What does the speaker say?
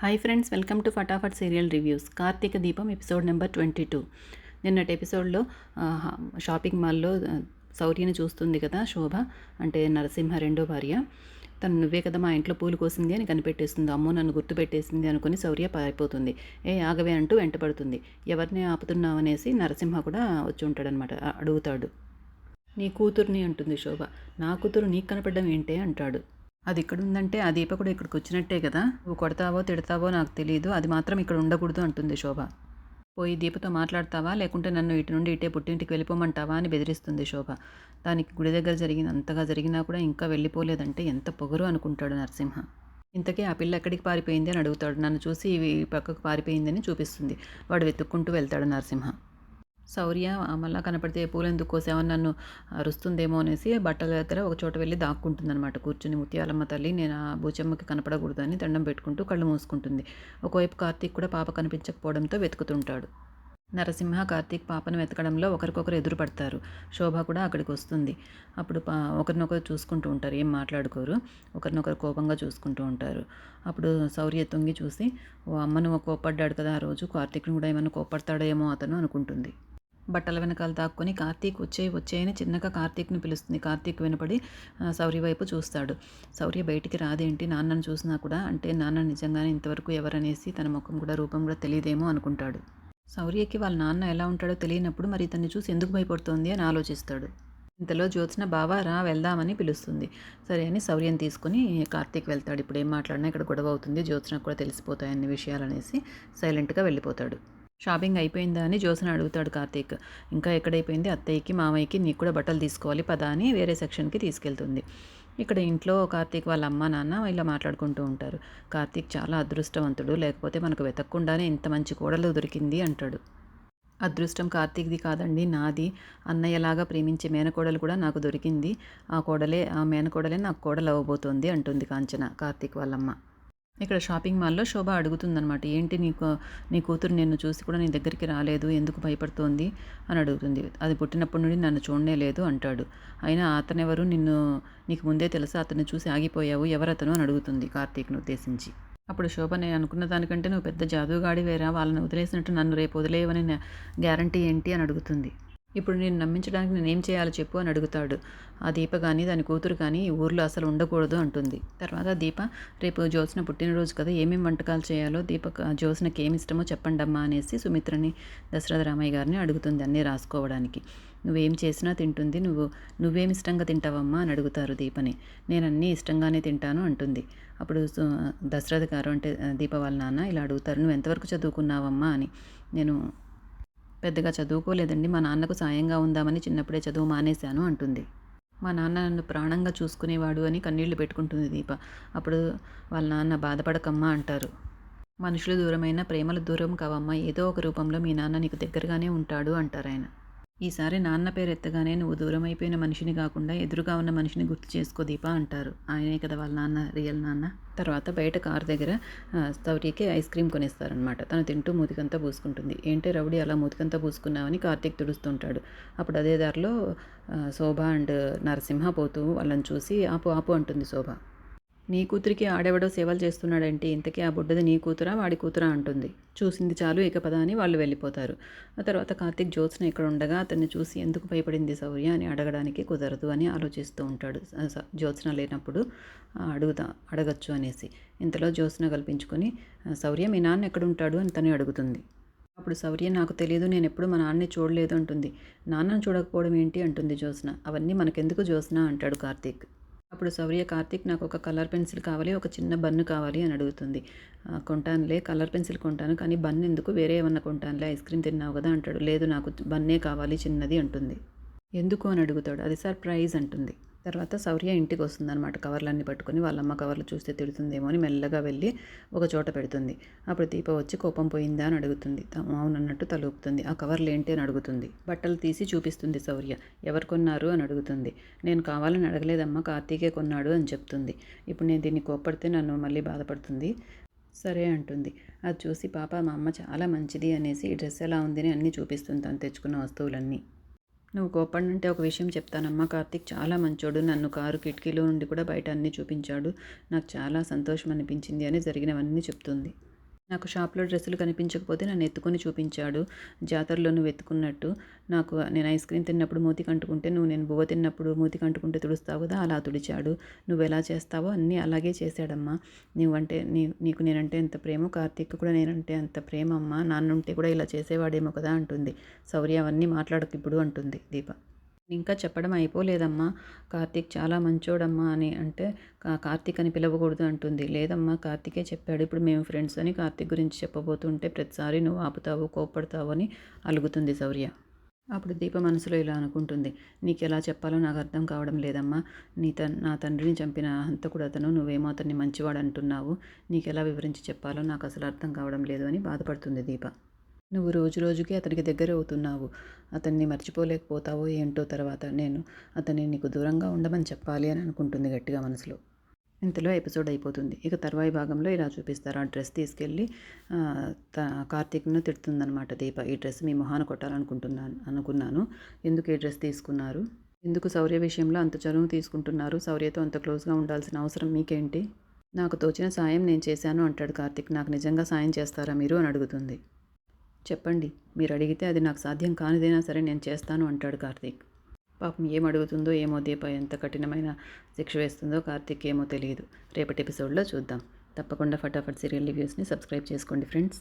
Hi friends, welcome to Fatafat serial reviews. Karthika Deepam episode number 22. నిన్నటి ఎపిసోడ్లో shopping మాల్లో శౌర్యని చూస్తుంది కదా శోభ, అంటే నరసింహ రెండో భార్య. తను నువ్వే కదా మా ఇంట్లో పూలు కోసింది అని కనిపెట్టేస్తుంది. అమ్మో నన్ను గుర్తుపెట్టేసింది అనుకుని శౌర్య పారిపోతుంది. ఆగవే అంటూ వెంటపడుతుంది. ఎవరిని ఆపుతున్నావు అనేసి నరసింహ కూడా వచ్చి ఉంటాడనమాట. అడుగుతాడు, నీ కూతుర్ని అంటుంది శోభ. నా కూతురు నీకు కనపడడం ఏంటే అంటాడు. అది ఇక్కడుందంటే ఆ దీప కూడా ఇక్కడికి వచ్చినట్టే కదా, నువ్వు కొడతావో తిడతావో నాకు తెలియదు, అది మాత్రం ఇక్కడ ఉండకూడదు అంటుంది శోభ. పోయి దీపతో మాట్లాడతావా, లేకుంటే నన్ను ఇటు నుండి ఇటే పుట్టింటికి వెళ్ళిపోమంటావా అని బెదిరిస్తుంది శోభ. దానికి గుడి దగ్గర అంతగా జరిగినా కూడా ఇంకా వెళ్ళిపోలేదంటే ఎంత పొగరు అనుకుంటాడు నరసింహ. ఇంతకీ ఆ పిల్ల ఎక్కడికి పారిపోయింది అని అడుగుతాడు. నన్ను చూసి ఈ పక్కకు పారిపోయిందని చూపిస్తుంది. వాడు వెతుక్కుంటూ వెళ్తాడు నరసింహ. శౌర్య మళ్ళా కనపడితే పూలెందుకు కోసావని నన్ను అరుస్తుందేమో అనేసి బట్టల దగ్గర ఒక చోట వెళ్ళి దాక్కుంటుందన్నమాట. కూర్చుని ముత్యాలమ్మ తల్లి నేను ఆ బూచమ్మకి కనపడకూడదని దండం పెట్టుకుంటూ కళ్ళు మూసుకుంటుంది. ఒకవైపు కార్తీక్ కూడా పాప కనిపించకపోవడంతో వెతుకుతుంటాడు. నరసింహ కార్తీక్ పాపను వెతకడంలో ఒకరికొకరు ఎదురుపడతారు. శోభ కూడా అక్కడికి వస్తుంది. అప్పుడు ఒకరినొకరు చూసుకుంటూ ఉంటారు, ఏం మాట్లాడుకోరు. ఒకరినొకరు కోపంగా చూసుకుంటూ ఉంటారు. అప్పుడు శౌర్య తొంగి చూసి, ఓ అమ్మను కోప్పడ్డాడు కదా ఆ రోజు, కార్తీక్ను కూడా ఏమన్నా కోప్పడతాడేమో అతను అనుకుంటుంది. బట్టల వెనకాల దాక్కొని కార్తీక్ వచ్చేయని చిన్నగా కార్తీక్ని పిలుస్తుంది. కార్తీక్ వినపడి శౌర్య వైపు చూస్తాడు. శౌర్య బయటికి రాదేంటి, నాన్నను చూసినా కూడా, అంటే నాన్న నిజంగానే ఇంతవరకు ఎవరనేసి తన ముఖం కూడా రూపం కూడా తెలియదేమో అనుకుంటాడు. శౌర్యకి వాళ్ళ నాన్న ఎలా ఉంటాడో తెలియనప్పుడు మరి ఇతన్ని చూసి ఎందుకు భయపడుతోంది అని ఆలోచిస్తాడు. ఇంతలో జ్యోత్స్న బావా రా వెళ్దామని పిలుస్తుంది. సరే అని శౌర్యం తీసుకుని కార్తీక్ వెళ్తాడు. ఇప్పుడు ఏం మాట్లాడినా ఇక్కడ గొడవ అవుతుంది, జ్యోత్స్నకు కూడా తెలిసిపోతాయి అన్ని విషయాలనేసి సైలెంట్గా వెళ్ళిపోతాడు. షాపింగ్ అయిపోయిందా అని జ్యోత్స్న అడుగుతాడు కార్తీక్. ఇంకా ఎక్కడైపోయింది, అత్తయ్యకి మామయ్యకి నీకు కూడా బట్టలు తీసుకోవాలి పదా అని వేరే సెక్షన్కి తీసుకెళ్తుంది. ఇక్కడ ఇంట్లో కార్తీక్ వాళ్ళ అమ్మ నాన్న ఇలా మాట్లాడుకుంటూ ఉంటారు. కార్తీక్ చాలా అదృష్టవంతుడు, లేకపోతే మనకు వెతక్కుండానే ఇంత మంచి కోడలు దొరికింది అంటాడు. అదృష్టం కార్తీక్ది కాదండి, నాది. అన్నయ్యలాగా ప్రేమించే మేనకోడలు కూడా నాకు దొరికింది. ఆ మేనకోడలే నాకు కోడలు అవ్వబోతోంది అంటుంది కాంచన, కార్తీక్ వాళ్ళమ్మ. ఇక్కడ షాపింగ్ మాల్లో శోభ అడుగుతుందనమాట, ఏంటి నీ కూతురు నిన్ను చూసి కూడా నీ దగ్గరికి రాలేదు, ఎందుకు భయపడుతోంది అని అడుగుతుంది. అది పుట్టినప్పటి నుండి నన్ను చూడనే లేదు అంటాడు. అయినా అతనెవరు, నీకు ముందే తెలుసా, అతన్ని చూసి ఆగిపోయావు, ఎవరతను అని అడుగుతుంది కార్తీక్ను ఉద్దేశించి. అప్పుడు శోభ, నేను అనుకున్న దానికంటే నువ్వు పెద్ద జాదుగాడివేరా, వాళ్ళని వదిలేసినట్టు నన్ను రేపు వదిలేయవని గ్యారంటీ ఏంటి అని అడుగుతుంది. ఇప్పుడు నేను నమ్మించడానికి నేనేం చేయాలో చెప్పు అని అడుగుతాడు. ఆ దీప కానీ దాని కూతురు కానీ ఈ ఊర్లో అసలు ఉండకూడదు అంటుంది. తర్వాత దీప, రేపు జ్యోత్స్న పుట్టినరోజు కదా, ఏమేమి వంటకాలు చేయాలో జ్యోత్స్నకి ఏమి ఇష్టమో చెప్పండమ్మా అనేసి సుమిత్రని, దశరథ రామయ్య గారిని అడుగుతుంది అన్నీ రాసుకోవడానికి. నువ్వేం చేసినా తింటుంది, నువ్వేమి ఇష్టంగా తింటావమ్మా అని అడుగుతారు దీపని. నేను అన్నీ ఇష్టంగానే తింటాను అంటుంది. అప్పుడు దశరథ గారు, అంటే దీప వాళ్ళ నాన్న, ఇలా అడుగుతారు, నువ్వు ఎంతవరకు చదువుకున్నావమ్మా అని. నేను పెద్దగా చదువుకోలేదండి, మా నాన్నకు సాయంగా ఉందామని చిన్నప్పుడే చదువు మానేశాను అంటుంది. మా నాన్న నన్ను ప్రాణంగా చూసుకునేవాడు అని కన్నీళ్లు పెట్టుకుంటుంది దీప. అప్పుడు వాళ్ళ నాన్న, బాధపడకమ్మా అంటారు. మనుషులు దూరమైన ప్రేమలు దూరం కావమ్మా, ఏదో ఒక రూపంలో మీ నాన్న నీకు దగ్గరగానే ఉంటాడు అంటారు ఆయన. ఈసారి నాన్న పేరు ఎత్తగానే నువ్వు దూరమైపోయిన మనిషిని కాకుండా ఎదురుగా ఉన్న మనిషిని గుర్తు చేసుకో దీపా అంటారు. ఆయనే కదా వాళ్ళ నాన్న, రియల్ నాన్న. తర్వాత బయట కారు దగ్గర శౌర్యకి ఐస్ క్రీమ్ కొనిస్తారనమాట. తను తింటూ మూతికంతా పూసుకుంటుంది. ఏంటి రౌడీ అలా మూతికంతా పూసుకున్నావని కార్తీక్ తుడుస్తుంటాడు. అప్పుడు అదే దారిలో శోభ అండ్ నరసింహ పోతూ వాళ్ళని చూసి, ఆపు ఆపు అంటుంది శోభ. నీ కూతురికి ఆడెవడో సేవలు చేస్తున్నాడంటే ఇంతకీ ఆ బుడ్డది నీ కూతురా వాడి కూతురా అంటుంది. చూసింది చాలు ఇక పద అని వాళ్ళు వెళ్ళిపోతారు. ఆ తర్వాత కార్తీక్ జ్యోత్స్న ఇక్కడ ఉండగా అతన్ని చూసి ఎందుకు భయపడింది శౌర్య అని అడగడానికి కుదరదు అని ఆలోచిస్తూ ఉంటాడు. జ్యోత్స్న లేనప్పుడు అడగచ్చు అనేసి. ఇంతలో జ్యోత్స్న కల్పించుకొని, శౌర్య మీ నాన్న ఎక్కడుంటాడు అని తను అడుగుతుంది. అప్పుడు శౌర్య, నాకు తెలియదు, నేను ఎప్పుడు మా నాన్నని చూడలేదు అంటుంది. నాన్నను చూడకపోవడం ఏంటి అంటుంది జ్యోత్స్న. అవన్నీ మనకెందుకు జ్యోత్స్న అంటాడు కార్తీక్. అప్పుడు శౌర్య, కార్తీక్ నాకు ఒక కలర్ పెన్సిల్ కావాలి, ఒక చిన్న బన్ను కావాలి అని అడుగుతుంది. కొంటానులే, కలర్ పెన్సిల్ కొంటాను, కానీ బన్ ఎందుకు, వేరే ఏమన్నా కొంటానులే, ఐస్ క్రీమ్ తిన్నావు కదా అంటాడు. లేదు నాకు బన్నే కావాలి చిన్నది అంటుంది. ఎందుకు అని అడుగుతాడు. అది సర్ప్రైజ్ అంటుంది. తర్వాత శౌర్య ఇంటికి వస్తుందన్నమాట, కవర్లన్నీ పట్టుకొని. వాళ్ళమ్మ కవర్లు చూస్తే తిడుతుందేమో అని మెల్లగా వెళ్ళి ఒక చోట పెడుతుంది. అప్పుడు దీప వచ్చి కోపం పోయిందా అని అడుగుతుంది. అవునన్నట్టు తలూపుతుంది. ఆ కవర్లు ఏంటి అని అడుగుతుంది. బట్టలు తీసి చూపిస్తుంది శౌర్య. ఎవరు కొన్నారు అని అడుగుతుంది. నేను కావాలని అడగలేదమ్మా, కార్తీకే కొన్నాడు అని చెప్తుంది. ఇప్పుడు నేను దీన్ని కోప్పడితే నన్ను మళ్ళీ బాధపడుతుంది. సరే అంటుంది. అది చూసి పాప, మా అమ్మ చాలా మంచిది అనేసి ఈ డ్రెస్ ఎలా ఉందని అన్నీ చూపిస్తుంది తను తెచ్చుకున్న వస్తువులన్నీ. నువ్వు కోపడినంటే ఒక విషయం చెప్తానమ్మా, కార్తీక్ చాలా మంచోడు, నన్ను కారు కిటికీలో నుండి కూడా బయట అన్నీ చూపించాడు, నాకు చాలా సంతోషం అనిపించింది అని జరిగినవన్నీ చెప్తుంది. నాకు షాప్లో డ్రెస్సులు కనిపించకపోతే నన్ను ఎత్తుకొని చూపించాడు. జాతరలో నువ్వు ఎత్తుకున్నట్టు. నేను ఐస్ క్రీమ్ తిన్నప్పుడు మూతికి అంటుకుంటే నేను బువ్వ తిన్నప్పుడు మూతికి అంటుకుంటే తుడుస్తావు కదా, అలా తుడిచాడు. నువ్వెలా చేస్తావో అన్నీ అలాగే చేశాడమ్మా. నీకు నేనంటే ఎంత ప్రేమో కార్తీక్ కూడా నేనంటే అంత ప్రేమ అమ్మా. నాన్నుంటే కూడా ఇలా చేసేవాడేమో కదా అంటుంది. శౌర్య అవన్నీ మాట్లాడకు ఇప్పుడు అంటుంది దీప. ఇంకా చెప్పడం అయిపోలేదమ్మా. కార్తీక్ చాలా మంచోడమ్మా అని అంటే కార్తీక్ అని పిలవకూడదు అంటుంది. లేదమ్మా, కార్తీకే చెప్పాడు. ఇప్పుడు మేము ఫ్రెండ్స్ అని కార్తీక్ గురించి చెప్పబోతుంటే ప్రతిసారి నువ్వు ఆపుతావు, కోప్పడతావు అని అలుగుతుంది శౌర్య. అప్పుడు దీప మనసులో ఇలా అనుకుంటుంది. నీకెలా చెప్పాలో నాకు అర్థం కావడం లేదమ్మా. నా తండ్రిని చంపిన హంతకుడు అతను. నువ్వేమో అతన్ని మంచివాడు అంటున్నావు. నీకెలా వివరించి చెప్పాలో నాకు అసలు అర్థం కావడం లేదు అని బాధపడుతుంది దీప. నువ్వు రోజు రోజుకి అతనికి దగ్గర అవుతున్నావు. అతన్ని మర్చిపోలేకపోతావో ఏంటో తర్వాత. నేను అతన్ని నీకు దూరంగా ఉండమని చెప్పాలి అని అనుకుంటుంది గట్టిగా మనసులో. ఇంతలో ఎపిసోడ్ అయిపోతుంది. ఇక తర్వాయి భాగంలో ఇలా చూపిస్తారు. ఆ డ్రెస్ తీసుకెళ్ళి కార్తీక్ను తిడుతుందనమాట దీప. ఈ డ్రెస్ మీ మొహాన అనుకున్నాను. ఎందుకు ఈ డ్రెస్ తీసుకున్నారు? ఎందుకు శౌర్య విషయంలో అంత చనువు తీసుకుంటున్నారు? శౌర్యతో అంత క్లోజ్గా ఉండాల్సిన అవసరం మీకేంటి? నాకు తోచిన సాయం నేను చేశాను అంటాడు కార్తీక్. నాకు నిజంగా సాయం చేస్తారా మీరు అని అడుగుతుంది. చెప్పండి, మీరు అడిగితే అది నాకు సాధ్యం కానిదైనా సరే నేను చేస్తాను అంటాడు కార్తీక్. పాపం ఏం అడుగుతుందో ఏమో దీప ఎంత కఠినమైన శిక్ష వేస్తుందో కార్తీక్ ఏమో తెలియదు. రేపటి ఎపిసోడ్లో చూద్దాం. తప్పకుండా ఫటాఫట్ సీరియల్ రివ్యూస్ని సబ్స్క్రైబ్ చేసుకోండి ఫ్రెండ్స్.